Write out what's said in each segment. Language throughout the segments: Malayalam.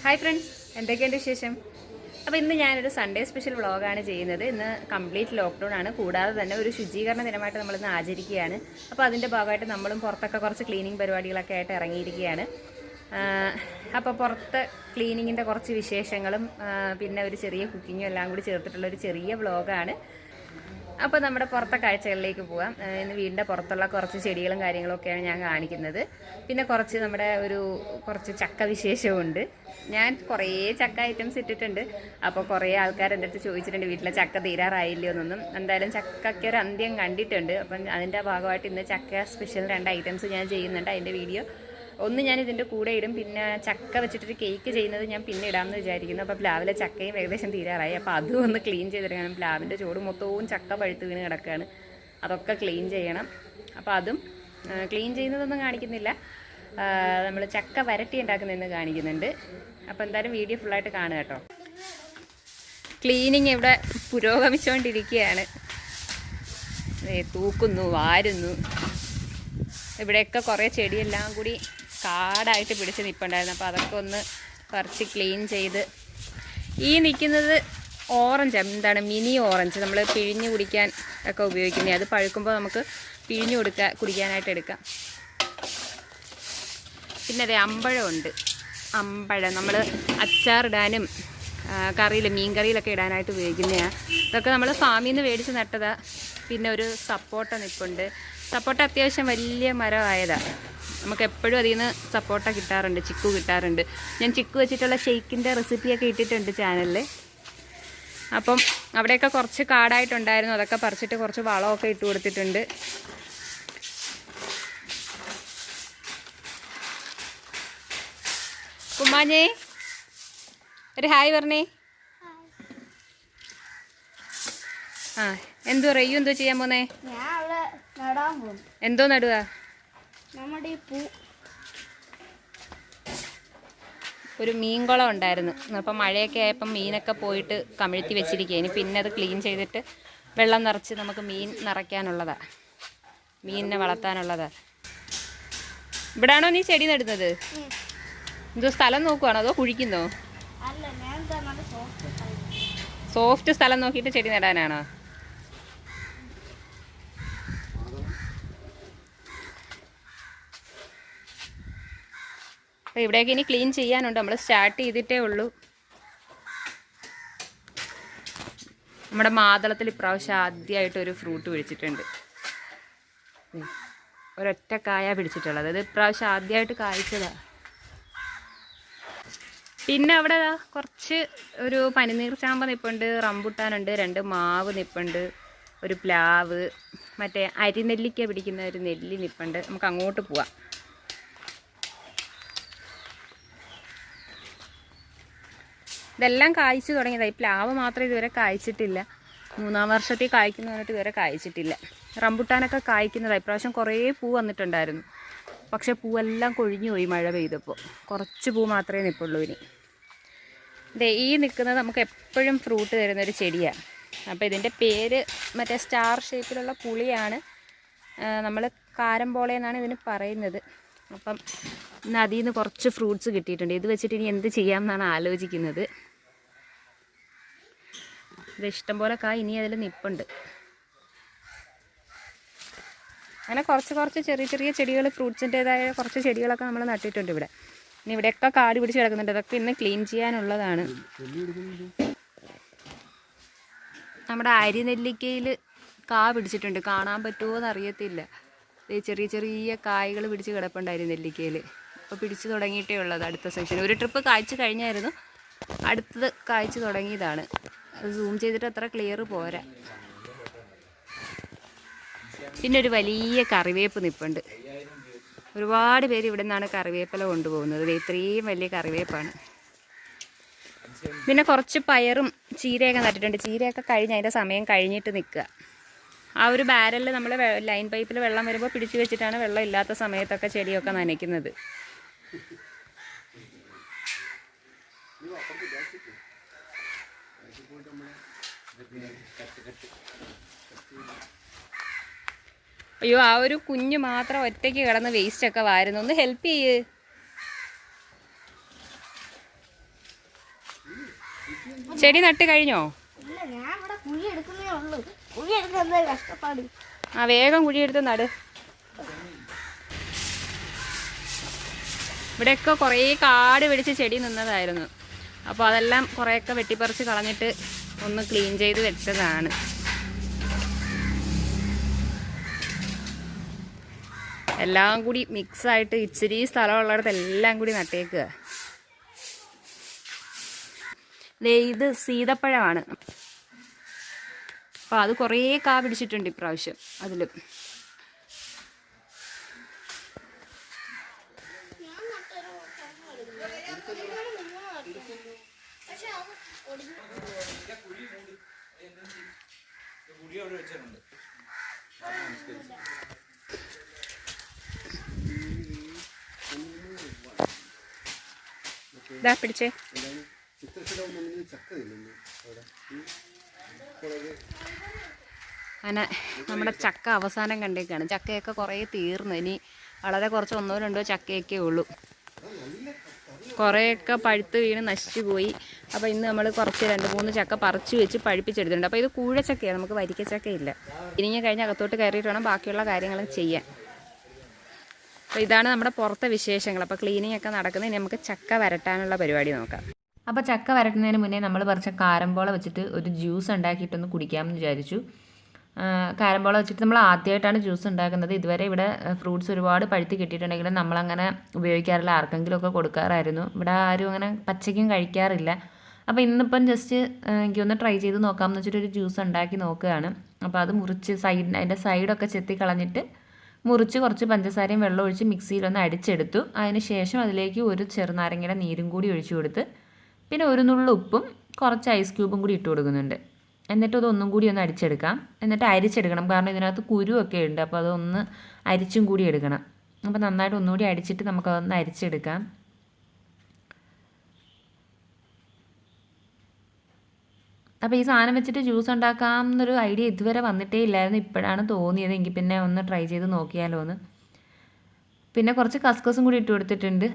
ഹായ് ഫ്രണ്ട്സ്, എന്തൊക്കെയുണ്ട് വിശേഷം? അപ്പോൾ ഇന്ന് ഞാനൊരു സൺഡേ സ്പെഷ്യൽ വ്ളോഗാണ് ചെയ്യുന്നത്. ഇന്ന് കംപ്ലീറ്റ് ലോക്ക്ഡൗൺ ആണ്. കൂടാതെ തന്നെ ഒരു ശുചീകരണ ദിനമായിട്ട് നമ്മളിന്ന് ആചരിക്കുകയാണ്. അപ്പോൾ അതിൻ്റെ ഭാഗമായിട്ട് നമ്മളും പുറത്തൊക്കെ കുറച്ച് ക്ലീനിങ് പരിപാടികളൊക്കെ ആയിട്ട് ഇറങ്ങിയിരിക്കുകയാണ്. അപ്പോൾ പുറത്ത് ക്ലീനിങ്ങിൻ്റെ കുറച്ച് വിശേഷങ്ങളും പിന്നെ ഒരു ചെറിയ കുക്കിങ്ങും എല്ലാം കൂടി ചേർത്തിട്ടുള്ള ഒരു ചെറിയ വ്ളോഗാണ്. അപ്പോൾ നമ്മുടെ പുറത്തെ കാഴ്ചകളിലേക്ക് പോകാം. ഇന്ന് വീടിൻ്റെ പുറത്തുള്ള കുറച്ച് ചെടികളും കാര്യങ്ങളൊക്കെയാണ് ഞാൻ കാണിക്കുന്നത്. പിന്നെ കുറച്ച് ചക്ക വിശേഷമുണ്ട്. ഞാൻ കുറേ ചക്ക ഐറ്റംസ് ഇട്ടിട്ടുണ്ട്. അപ്പോൾ കുറേ ആൾക്കാർ എൻ്റെ അടുത്ത് ചോദിച്ചിട്ടുണ്ട് വീട്ടിലെ ചക്ക തീരാറായില്ലയോ എന്നൊന്നും. എന്തായാലും ചക്കയ്ക്ക് ഒരു അന്ത്യം കണ്ടിട്ടുണ്ട്. അപ്പം അതിൻ്റെ ഭാഗമായിട്ട് ഇന്ന് ചക്ക സ്പെഷ്യൽ 2 ഐറ്റംസ് ഞാൻ ചെയ്യുന്നുണ്ട്. അതിൻ്റെ വീഡിയോ ഒന്ന് ഞാൻ ഇതിൻ്റെ കൂടെ ഇടും. പിന്നെ ചക്ക വെച്ചിട്ടൊരു കേക്ക് ചെയ്യുന്നത് ഞാൻ പിന്നെ ഇടാമെന്ന് വിചാരിക്കുന്നു. അപ്പോൾ പ്ലാവിലെ ചക്കയും ഏകദേശം തീരാറായി. അപ്പോൾ അതും ഒന്ന് ക്ലീൻ ചെയ്തെടുക്കണം. പ്ലാവിൻ്റെ ചോട് മൊത്തവും ചക്ക പഴുത്ത് വീണ് കിടക്കുകയാണ്. അതൊക്കെ ക്ലീൻ ചെയ്യണം. അപ്പോൾ അതും ക്ലീൻ ചെയ്യുന്നതൊന്നും കാണിക്കുന്നില്ല. നമ്മൾ ചക്ക വരട്ടി ഉണ്ടാക്കുന്നതെന്ന് കാണിക്കുന്നുണ്ട്. അപ്പോൾ എന്തായാലും വീഡിയോ ഫുള്ളായിട്ട് കാണുക കേട്ടോ. ക്ലീനിങ് ഇവിടെ പുരോഗമിച്ചുകൊണ്ടിരിക്കുകയാണ്. തൂക്കുന്നു, വാരുന്നു. ഇവിടെയൊക്കെ കുറേ ചെടിയെല്ലാം കൂടി കാടായിട്ട് പിടിച്ച് നിൽപ്പുണ്ടായിരുന്നു. അപ്പോൾ അതൊക്കെ ഒന്ന് പറിച്ച് ക്ലീൻ ചെയ്ത്. ഈ നിൽക്കുന്നത് ഓറഞ്ച്, മിനി ഓറഞ്ച്, നമ്മൾ പിഴിഞ്ഞ് കുടിക്കാൻ ഒക്കെ ഉപയോഗിക്കുന്നത്. അത് പഴുക്കുമ്പോൾ നമുക്ക് പിഴിഞ്ഞ് കുടിക്കാനായിട്ട് എടുക്കാം. പിന്നെ അതെ അമ്പഴമുണ്ട്. അമ്പഴം നമ്മൾ അച്ചാറിടാനും മീൻ കറിയിലൊക്കെ ഇടാനായിട്ട് ഉപയോഗിക്കുന്നതാണ്. ഇതൊക്കെ നമ്മൾ ഫാമിൽ നിന്ന് മേടിച്ച് നട്ടതാണ്. പിന്നെ ഒരു സപ്പോട്ട നിൽപ്പുണ്ട്. സപ്പോട്ട അത്യാവശ്യം വലിയ മരമായതാണ്. നമുക്ക് എപ്പോഴും അതിൽ നിന്ന് സപ്പോട്ട കിട്ടാറുണ്ട്, ചിക്കു കിട്ടാറുണ്ട്. ഞാൻ ചിക്കു വെച്ചിട്ടുള്ള ഷെയ്ക്കിൻ്റെ റെസിപ്പിയൊക്കെ ഇട്ടിട്ടുണ്ട് ചാനലിൽ. അപ്പം അവിടെയൊക്കെ കുറച്ച് കാടായിട്ടുണ്ടായിരുന്നു. അതൊക്കെ പറിച്ചിട്ട് കുറച്ച് വളമൊക്കെ ഇട്ട് കൊടുത്തിട്ടുണ്ട്. കുമ്മാഞ്ഞേ ഒരു ഹായ് പറഞ്ഞേ. എന്തോ റയ്യു എന്തോ ചെയ്യാൻ പോന്നേ? എന്തോ നടുക? ഒരു മീൻകുളം ഉണ്ടായിരുന്നു. അപ്പം മഴയൊക്കെ ആയപ്പം മീനൊക്കെ പോയിട്ട് കമിഴ്ത്തി വെച്ചിരിക്കുക. ഇനി പിന്നെ അത് ക്ലീൻ ചെയ്തിട്ട് വെള്ളം നിറച്ച് നമുക്ക് മീൻ നിറയ്ക്കാനുള്ളതാണ്, മീനിനെ വളർത്താനുള്ളതാണ്. ഇവിടാണോ നീ ചെടി നടുന്നത്? എന്തോ സ്ഥലം നോക്കുവാണോ അതോ കുഴിക്കുന്നോ? സോഫ്റ്റ് സ്ഥലം നോക്കിയിട്ട് ചെടി നടാനാണോ? അപ്പോൾ ഇവിടേക്ക് ഇനി ക്ലീൻ ചെയ്യാനുണ്ട്. നമ്മൾ സ്റ്റാർട്ട് ചെയ്തിട്ടേ ഉള്ളൂ. നമ്മുടെ മാതളത്തിൽ ഇപ്രാവശ്യം ആദ്യമായിട്ടൊരു ഫ്രൂട്ട് പിടിച്ചിട്ടുണ്ട്. ഒരൊറ്റ കായ പിടിച്ചിട്ടുള്ളത്. അത് ഇപ്രാവശ്യം ആദ്യമായിട്ട് കായ്ച്ചതാണ്. പിന്നെ അവിടെ കുറച്ച് ഒരു പനിനീർ ചാമ്പ നിൽപ്പുണ്ട്, റംബുട്ടാനുണ്ട്, 2 മാവ് നിൽപ്പുണ്ട്, ഒരു പ്ലാവ്, മറ്റേ അരിനെല്ലിക്ക പിടിക്കുന്ന ഒരു നെല്ലി നിൽപ്പുണ്ട്. നമുക്ക് അങ്ങോട്ട് പോവാം. ഇതെല്ലാം കായ്ച്ചു തുടങ്ങിയതായി. പ്ലാവ് മാത്രം ഇതുവരെ കായ്ച്ചിട്ടില്ല. 3-ാം വർഷത്തിൽ കായ്ക്കുന്നു പറഞ്ഞിട്ട് ഇതുവരെ കായ്ച്ചിട്ടില്ല. റംബുട്ടാനൊക്കെ കായ്ക്കുന്നതായി. ഇപ്രാവശ്യം കുറേ പൂ വന്നിട്ടുണ്ടായിരുന്നു. പക്ഷേ പൂവെല്ലാം കൊഴിഞ്ഞു പോയി മഴ പെയ്തപ്പോൾ. കുറച്ച് പൂ മാത്രമേ നിൽപ്പുള്ളൂ ഇനി. ഈ നിൽക്കുന്നത് നമുക്ക് എപ്പോഴും ഫ്രൂട്ട് തരുന്നൊരു ചെടിയാണ്. അപ്പോൾ ഇതിൻ്റെ പേര് മറ്റേ സ്റ്റാർ ഷേപ്പിലുള്ള പുളിയാണ്. നമ്മൾ കാരംബോള എന്നാണ് ഇതിന് പറയുന്നത്. അപ്പം ഇന്ന് അതിൽ നിന്ന് കുറച്ച് ഫ്രൂട്ട്സ് കിട്ടിയിട്ടുണ്ട്. ഇത് വെച്ചിട്ട് ഇനി എന്ത് ചെയ്യാമെന്നാണ് ആലോചിക്കുന്നത്. ഇത് ഇഷ്ടംപോലെ ഇനി അതിൽ നിൽപ്പുണ്ട്. അങ്ങനെ കുറച്ച് ചെറിയ ചെറിയ ചെടികൾ, ഫ്രൂട്ട്സിൻ്റേതായ കുറച്ച് ചെടികളൊക്കെ നമ്മൾ നട്ടിട്ടുണ്ട് ഇവിടെ. ഇനി ഇവിടെയൊക്കെ കാട് പിടിച്ച് കിടക്കുന്നുണ്ട്. അതൊക്കെ ഇന്ന് ക്ലീൻ ചെയ്യാനുള്ളതാണ്. നമ്മുടെ അരിനെല്ലിക്കയിൽ പിടിച്ചിട്ടുണ്ട്. കാണാൻ പറ്റുമോ എന്നറിയത്തില്ല. ചെറിയ ചെറിയ കായ്കൾ പിടിച്ച് കിടപ്പുണ്ട് അരിനെല്ലിക്കയിൽ. അപ്പോൾ പിടിച്ച് തുടങ്ങിയിട്ടേ ഉള്ളത്. അടുത്ത സെക്ഷൻ ഒരു ട്രിപ്പ് കായ്ച്ച് കഴിഞ്ഞായിരുന്നു. അടുത്തത് കായ്ച്ച് തുടങ്ങിയതാണ്. അത് സൂം ചെയ്തിട്ട് അത്ര ക്ലിയർ പോരാ. പിന്നെ ഒരു വലിയ കറിവേപ്പ് നിൽപ്പുണ്ട്. ഒരുപാട് പേര് ഇവിടെ നിന്നാണ് കറിവേപ്പില കൊണ്ടുപോകുന്നത്. ഇത്രയും വലിയ കറിവേപ്പാണ്. പിന്നെ കുറച്ച് പയറും ചീരയൊക്കെ നട്ടിട്ടുണ്ട്. ചീരയൊക്കെ കഴിഞ്ഞ് അതിൻ്റെ സമയം കഴിഞ്ഞിട്ട് നിൽക്കുക. ആ ഒരു ബാരലിൽ നമ്മൾ ലൈൻ പൈപ്പിൽ വെള്ളം വരുമ്പോൾ പിടിച്ചു വെച്ചിട്ടാണ് വെള്ളം ഇല്ലാത്ത സമയത്തൊക്കെ ചെടിയൊക്കെ നനയ്ക്കുന്നത്. അയ്യോ, ആ ഒരു കുഞ്ഞ് മാത്രം ഒറ്റയ്ക്ക് കിടന്ന് വേസ്റ്റൊക്കെ വാരുന്നു. ഒന്ന് ഹെൽപ്പ് ചെയ്യ്. ചെടി നട്ട് കഴിഞ്ഞോ? ആ വേഗം കുഴിയെടുത്ത് നട്. ഇവിടെയൊക്കെ കുറേ കാട് പിടിച്ച് ചെടി നിന്നതായിരുന്നു. അപ്പോൾ അതെല്ലാം കുറേയൊക്കെ വെട്ടിപ്പറിച്ച് കളഞ്ഞിട്ട് ഒന്ന് ക്ലീൻ ചെയ്ത് വെച്ചതാണ്. എല്ലാം കൂടി മിക്സായിട്ട് ഇച്ചിരി സ്ഥലമുള്ളിടത്ത് എല്ലാം കൂടി നട്ടേക്കുക. ഇത് സീതപ്പഴമാണ്. അപ്പോൾ അത് കുറേ കാ പിടിച്ചിട്ടുണ്ട് ഇപ്രാവശ്യം. അതിലും ഇതാ പിടിച്ചേ. അങ്ങനെ നമ്മുടെ ചക്ക അവസാനം കണ്ടേക്കാണ്. ചക്കയൊക്കെ കുറേ തീർന്നു. ഇനി വളരെ കുറച്ച് 1-2 ചക്കയൊക്കെ ഉള്ളൂ. കുറേയൊക്കെ പഴുത്ത് വീണ് നശിച്ചു പോയി. അപ്പോൾ ഇന്ന് നമ്മൾ കുറച്ച് 2-3 ചക്ക പറിച്ച് വെച്ച് പഴുപ്പിച്ചെടുത്തിട്ടുണ്ട്. അപ്പോൾ ഇത് കൂഴച്ചക്കയാണ്, നമുക്ക് വരിക്കച്ചക്കയില്ല. ഇനി കഴിഞ്ഞ് അകത്തോട്ട് കയറിയിട്ട് വേണം ബാക്കിയുള്ള കാര്യങ്ങൾ ചെയ്യാൻ. അപ്പോൾ ഇതാണ് നമ്മുടെ പുറത്തെ വിശേഷങ്ങൾ. അപ്പോൾ ക്ലീനിങ് ഒക്കെ നടക്കുന്നത്. ഇനി നമുക്ക് ചക്ക വരട്ടാനുള്ള പരിപാടി നോക്കാം. അപ്പോൾ ചക്ക വരട്ടുന്നതിന് മുന്നേ നമ്മൾ പറിച്ച കാരമ്പോള വെച്ചിട്ട് ഒരു ജ്യൂസ് ഉണ്ടാക്കിയിട്ടൊന്ന് കുടിക്കാമെന്ന് വിചാരിച്ചു. കാരമ്പോള വെച്ചിട്ട് നമ്മൾ ആദ്യമായിട്ടാണ് ജ്യൂസ് ഉണ്ടാക്കുന്നത്. ഇതുവരെ ഇവിടെ ഫ്രൂട്ട്സ് ഒരുപാട് പഴുത്തി കിട്ടിയിട്ടുണ്ടെങ്കിലും നമ്മളങ്ങനെ ഉപയോഗിക്കാറില്ല, ആർക്കെങ്കിലുമൊക്കെ കൊടുക്കാറായിരുന്നു. ഇവിടെ ആരും അങ്ങനെ പച്ചയ്ക്കും കഴിക്കാറില്ല. അപ്പോൾ ഇന്നിപ്പം ജസ്റ്റ് എനിക്കൊന്ന് ട്രൈ ചെയ്ത് നോക്കാമെന്ന് വെച്ചിട്ട് ഒരു ജ്യൂസ് ഉണ്ടാക്കി നോക്കുകയാണ്. അപ്പോൾ അത് മുറിച്ച് അതിൻ്റെ സൈഡൊക്കെ ചെത്തി കളഞ്ഞിട്ട് മുറിച്ച് കുറച്ച് പഞ്ചസാരയും വെള്ളം ഒഴിച്ച് മിക്സിയിലൊന്ന് അടിച്ചെടുത്തു. അതിന് ശേഷം അതിലേക്ക് ഒരു ചെറുനാരങ്ങയുടെ നീരും കൂടി ഒഴിച്ചു കൊടുത്ത് പിന്നെ ഒരു നുള്ളു ഉപ്പും കുറച്ച് ഐസ് ക്യൂബും കൂടി ഇട്ട് കൊടുക്കുന്നുണ്ട്. എന്നിട്ട് അതൊന്നും കൂടി ഒന്ന് അടിച്ചെടുക്കാം. എന്നിട്ട് അരിച്ചെടുക്കണം, കാരണം ഇതിനകത്ത് കുരുവൊക്കെ ഉണ്ട്. അപ്പോൾ അതൊന്ന് അരിച്ചും കൂടി എടുക്കണം. അപ്പോൾ നന്നായിട്ട് ഒന്നുകൂടി അടിച്ചിട്ട് നമുക്കതൊന്ന് അരിച്ചെടുക്കാം. അപ്പോൾ ഈ സാധനം വെച്ചിട്ട് ജ്യൂസ് ഉണ്ടാക്കാം എന്നൊരു ഐഡിയ ഇതുവരെ വന്നിട്ടേ ഇല്ലായിരുന്നു. ഇപ്പോഴാണ് തോന്നിയത്. എങ്കിൽ പിന്നെ ഒന്ന് ട്രൈ ചെയ്ത് നോക്കിയാലോ എന്ന്. പിന്നെ കുറച്ച് കസ്കസും കൂടി ഇട്ട് കൊടുത്തിട്ടുണ്ട്.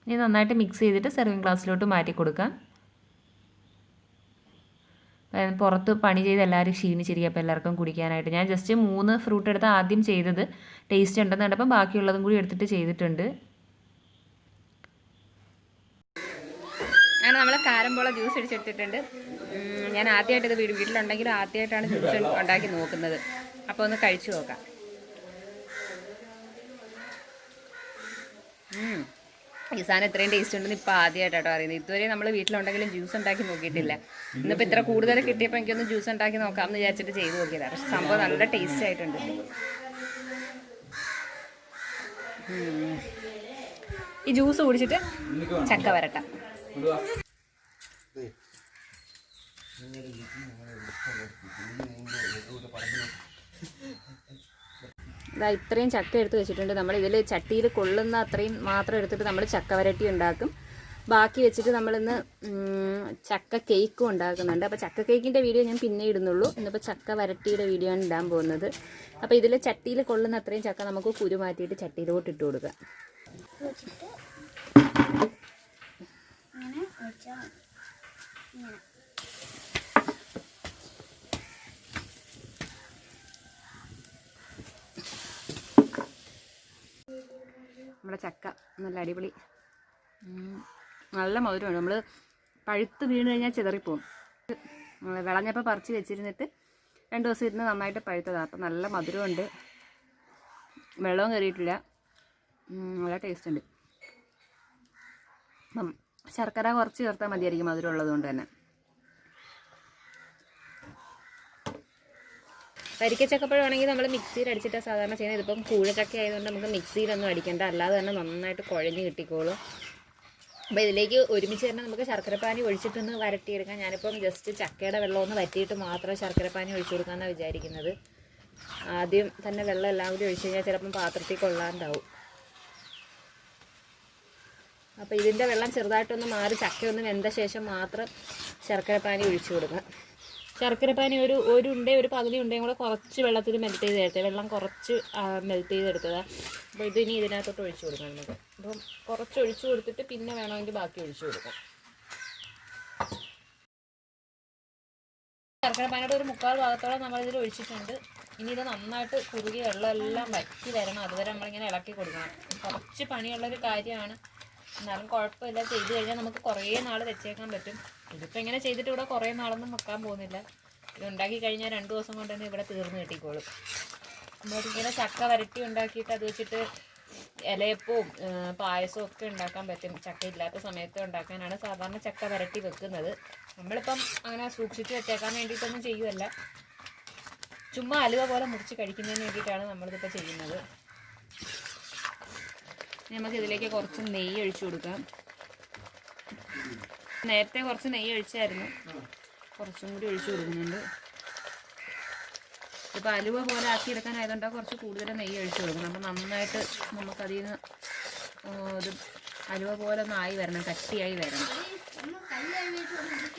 ഇനി നന്നായിട്ട് മിക്സ് ചെയ്തിട്ട് സെർവിങ് ഗ്ലാസ്സിലോട്ട് മാറ്റി കൊടുക്കാം. പുറത്ത് പണി ചെയ്ത് എല്ലാവരും ക്ഷീണിച്ചിരിക്കുക. അപ്പോൾ എല്ലാവർക്കും കുടിക്കാനായിട്ട് ഞാൻ ജസ്റ്റ് 3 ഫ്രൂട്ട് എടുത്ത് ആദ്യം ചെയ്തത്. ടേസ്റ്റ് ഉണ്ടെന്ന് കണ്ടപ്പോൾ ബാക്കിയുള്ളതും കൂടി എടുത്തിട്ട് ചെയ്തിട്ടുണ്ട്. അങ്ങനെ നമ്മൾ കാരമ്പോള ജ്യൂസ് അടിച്ചെടുത്തിട്ടുണ്ട്. ഞാൻ ആദ്യമായിട്ട് ഇത് വീട്ടിലുണ്ടെങ്കിലും ആദ്യമായിട്ടാണ് ജ്യൂസ് ഉണ്ടാക്കി നോക്കുന്നത്. അപ്പോൾ ഒന്ന് കഴിച്ചു നോക്കാം. ഈ സാധനം ഇത്രയും ടേസ്റ്റ് ഉണ്ടെന്ന് ഇപ്പോൾ ആദ്യമായിട്ടാട്ടോ അറിയുന്നത്. ഇതുവരെ നമ്മൾ വീട്ടിലുണ്ടെങ്കിലും ജ്യൂസ് ഉണ്ടാക്കി നോക്കിയിട്ടില്ല. ഇന്നിപ്പോൾ ഇത്ര കൂടുതൽ കിട്ടിയപ്പോൾ എനിക്കൊന്ന് ജ്യൂസ് ഉണ്ടാക്കി നോക്കാമെന്ന് വിചാരിച്ചിട്ട് ചെയ്ത് നോക്കിയതാണ്. പക്ഷെ സംഭവം നല്ല ടേസ്റ്റ് ആയിട്ടുണ്ട്. ഈ ജ്യൂസ് കുടിച്ചിട്ട് ചക്ക വരട്ടാം. ഇതാ ഇത്രയും ചക്ക എടുത്ത് വെച്ചിട്ടുണ്ട്. നമ്മൾ ഇതിൽ ചട്ടിയിൽ കൊള്ളുന്ന അത്രയും മാത്രം എടുത്തിട്ട് നമ്മൾ ചക്ക വരട്ടി ഉണ്ടാക്കും. ബാക്കി വെച്ചിട്ട് നമ്മളിന്ന് ചക്ക കേക്കും ഉണ്ടാക്കുന്നുണ്ട്. അപ്പോൾ ചക്ക കേക്കിൻ്റെ വീഡിയോ ഞാൻ പിന്നെ ഇടുന്നുള്ളൂ. ഇന്നിപ്പോൾ ചക്ക വരട്ടിയുടെ വീഡിയോ ആണ് ഇടാൻ പോകുന്നത്. അപ്പോൾ ഇതിൽ ചട്ടിയിൽ കൊള്ളുന്ന അത്രയും ചക്ക നമുക്ക് കുരു മാറ്റിയിട്ട് ചട്ടിയിലോട്ട് ഇട്ട് കൊടുക്കാം. നമ്മുടെ ചക്ക നല്ല അടിപൊളി നല്ല മധുരമാണ്. നമ്മൾ പഴുത്ത് വീണ് കഴിഞ്ഞാൽ ചിതറിപ്പോവും. വിളഞ്ഞപ്പോൾ പറിച്ച് വെച്ചിരുന്നിട്ട് 2 ദിവസം ഇരുന്ന് നന്നായിട്ട് പഴുത്തതാണ്. അപ്പം നല്ല മധുരമുണ്ട്, വെള്ളവും കയറിയിട്ടില്ല, നല്ല ടേസ്റ്റ് ഉണ്ട്. അപ്പം ശർക്കര കുറച്ച് ചേർത്താൽ മതിയായിരിക്കും മധുരം ഉള്ളതുകൊണ്ട് തന്നെ. വരിക്കച്ചക്കപ്പഴമാണെങ്കിൽ നമ്മൾ മിക്സിയിൽ അടിച്ചിട്ടാണ് സാധാരണ ചെയ്യുന്നത്. ഇതിപ്പം കൂഴച്ചക്ക ആയതുകൊണ്ട് നമുക്ക് മിക്സിയിലൊന്നും അടിക്കേണ്ട, അല്ലാതെ തന്നെ നന്നായിട്ട് കുഴഞ്ഞ് കിട്ടിക്കോളും. അപ്പോൾ ഇതിലേക്ക് ഒരുമിച്ച് തന്നെ നമുക്ക് ശർക്കരപ്പാനി ഒഴിച്ചിട്ടൊന്ന് വരട്ടിയെടുക്കാം. ഞാനിപ്പം ജസ്റ്റ് ചക്കയുടെ വെള്ളം ഒന്ന് വറ്റിയിട്ട് മാത്രം ശർക്കരപ്പാനി ഒഴിച്ചു കൊടുക്കാമെന്നാണ് വിചാരിക്കുന്നത്. ആദ്യം തന്നെ വെള്ളം എല്ലാം കൂടി ഒഴിച്ച് കഴിഞ്ഞാൽ ചിലപ്പം പാത്രത്തിൽ കൊള്ളാണ്ടാവും. അപ്പോൾ ഇതിൻ്റെ വെള്ളം ചെറുതായിട്ടൊന്ന് മാറി ചക്കയൊന്ന് വെന്ത ശേഷം മാത്രം ശർക്കരപ്പാനി ഒഴിച്ചു കൊടുക്കാം. ശർക്കരപ്പാനി ഒരു പകുതി ഉണ്ടെങ്കിൽ കൂടെ കുറച്ച് വെള്ളത്തിൽ മെൽറ്റ് ചെയ്തെടുത്തത്, വെള്ളം കുറച്ച് മെൽറ്റ് ചെയ്തെടുത്തതാണ്. അപ്പോൾ ഇതിനി ഇതിനകത്തോട്ട് ഒഴിച്ചു കൊടുക്കാം നമുക്ക്. അപ്പം കുറച്ച് ഒഴിച്ചു കൊടുത്തിട്ട് പിന്നെ വേണമെങ്കിൽ ബാക്കി ഒഴിച്ചു കൊടുക്കാം. ശർക്കരപ്പാനിയുടെ ഒരു 3/4 ഭാഗത്തോളം നമ്മളിതിൽ ഒഴിച്ചിട്ടുണ്ട്. ഇനി ഇത് നന്നായിട്ട് കുറുകി വെള്ളമെല്ലാം വറ്റി വരണം. അതുവരെ നമ്മളിങ്ങനെ ഇളക്കി കൊടുക്കണം. കുറച്ച് പണിയുള്ളൊരു കാര്യമാണ്, എന്നാലും കുഴപ്പമില്ല. ചെയ്ത് കഴിഞ്ഞാൽ നമുക്ക് കുറേ നാൾ വെച്ചേക്കാൻ പറ്റും. ഇതിപ്പോൾ ഇങ്ങനെ ചെയ്തിട്ട് ഇവിടെ കുറേ നാളൊന്നും വെക്കാൻ പോകുന്നില്ല. ഇത് ഉണ്ടാക്കി കഴിഞ്ഞാൽ 2 ദിവസം കൊണ്ട് തന്നെ ഇവിടെ തീർന്ന് കിട്ടിക്കോളും. നമ്മളിങ്ങനെ ചക്ക വരട്ടി ഉണ്ടാക്കിയിട്ട് അത് വെച്ചിട്ട് ഇലയപ്പവും പായസവും ഒക്കെ ഉണ്ടാക്കാൻ പറ്റും. ചക്ക ഇല്ലാത്ത സമയത്ത് ഉണ്ടാക്കാനാണ് സാധാരണ ചക്ക വരട്ടി വെക്കുന്നത്. നമ്മളിപ്പം അങ്ങനെ സൂക്ഷിച്ച് വെച്ചേക്കാൻ വേണ്ടിയിട്ടൊന്നും ചെയ്യുമല്ല, ചുമ്മാ അലുവ പോലെ മുറിച്ച് കഴിക്കുന്നതിന് വേണ്ടിയിട്ടാണ് നമ്മളിതിപ്പോൾ ചെയ്യുന്നത്. നമുക്കിതിലേക്ക് കുറച്ച് നെയ്യ് ഒഴിച്ചു കൊടുക്കാം. നേരത്തെ കുറച്ച് നെയ്യ് ഒഴിച്ചായിരുന്നു, കുറച്ചും കൂടി ഒഴിച്ചു കൊടുക്കുന്നുണ്ട്. ഇപ്പോൾ അലുവ പോലെ ആക്കിയെടുക്കാനായതുകൊണ്ട് കുറച്ച് കൂടുതൽ നെയ്യ് ഒഴിച്ചു കൊടുക്കണം. അപ്പം നന്നായിട്ട് നമുക്കതിൽ നിന്ന് ഇത് അലുവ പോലെ ഒന്ന് ആയി വരണം, കട്ടിയായി വരണം.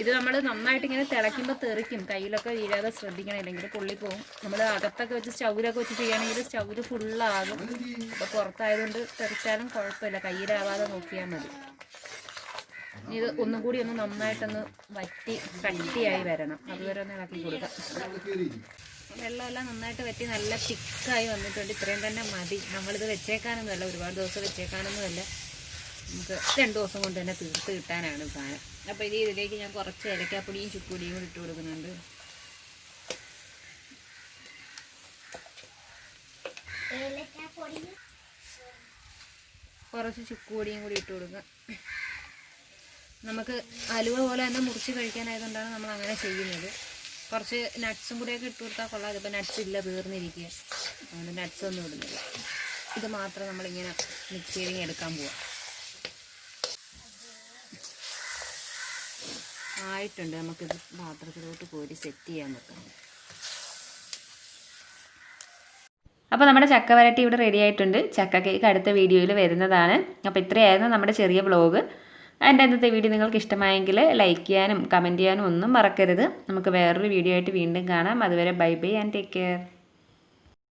ഇത് നമ്മൾ നന്നായിട്ട് ഇങ്ങനെ തിളയ്ക്കുമ്പോൾ തെറിക്കും, കയ്യിലൊക്കെ വീഴാതെ ശ്രദ്ധിക്കണം, ഇല്ലെങ്കിൽ പൊള്ളിപ്പോവും. നമ്മൾ അകത്തൊക്കെ വെച്ച് സ്റ്റൗവിലൊക്കെ വെച്ച് ചെയ്യുകയാണെങ്കിൽ സ്റ്റൗവിൽ ഫുള്ളാകും. അപ്പോൾ പുറത്തായതുകൊണ്ട് തെറിച്ചാലും കുഴപ്പമില്ല, കയ്യിലാവാതെ നോക്കിയാൽ മതി. ഇത് ഒന്നും കൂടി ഒന്ന് നന്നായിട്ടൊന്ന് വറ്റി കട്ടിയായി വരണം, അതുവരെ ഒന്ന് ഇളക്കി കൊടുക്കാം. വെള്ളമെല്ലാം നന്നായിട്ട് വറ്റി നല്ല തിക്കായി വന്നിട്ടുണ്ട്. ഇത്രയും തന്നെ മതി. നമ്മളിത് വെച്ചേക്കാനൊന്നുമല്ല, ഒരുപാട് ദിവസം വെച്ചേക്കാനൊന്നുമല്ല, നമുക്ക് 2 ദിവസം കൊണ്ട് തന്നെ തീർത്ത് കിട്ടാനാണ് സാധനം. അപ്പോൾ ഇതിലേക്ക് ഞാൻ കുറച്ച് ഏലക്കാപ്പൊടിയും ചുക്കുപൊടിയും കൂടി ഇട്ട് കൊടുക്കുന്നുണ്ട്. കുറച്ച് ചുക്കുപൊടിയും കൂടി ഇട്ട് കൊടുക്കുക. നമുക്ക് അലുവ പോലെ തന്നെ മുറിച്ച് കഴിക്കാനായതുകൊണ്ടാണ് നമ്മൾ അങ്ങനെ ചെയ്യുന്നത്. കുറച്ച് നട്ട്സും കൂടിയൊക്കെ ഇട്ട് കൊടുത്താൽ കൊള്ളാം. ഇതിപ്പോൾ നട്ട്സ് ഇല്ല, തീർന്നിരിക്കുക, അതുകൊണ്ട് നട്ട്സ് ഒന്നും ഇടുന്നില്ല. ഇത് മാത്രം നമ്മളിങ്ങനെ മിക്സ് ചെയ്ത് എടുക്കാൻ പോവാം. ആയിട്ടുണ്ട്, നമുക്കിത് പാത്രത്തിലോട്ട് കോരി സെറ്റ് ചെയ്യാൻ പറ്റും. അപ്പോൾ നമ്മുടെ ചക്ക വരട്ടി ഇവിടെ റെഡി ആയിട്ടുണ്ട്. ചക്ക കേക്ക് അടുത്ത വീഡിയോയിൽ വരുന്നതാണ്. അപ്പോൾ ഇത്രയായിരുന്നു നമ്മുടെ ചെറിയ വ്ലോഗ്. എൻ്റെ ഇന്നത്തെ വീഡിയോ നിങ്ങൾക്ക് ഇഷ്ടമായെങ്കിൽ ലൈക്ക് ചെയ്യാനും കമൻറ്റ് ചെയ്യാനും ഒന്നും മറക്കരുത്. നമുക്ക് വേറൊരു വീഡിയോ ആയിട്ട് വീണ്ടും കാണാം. അതുവരെ bye bye and take care.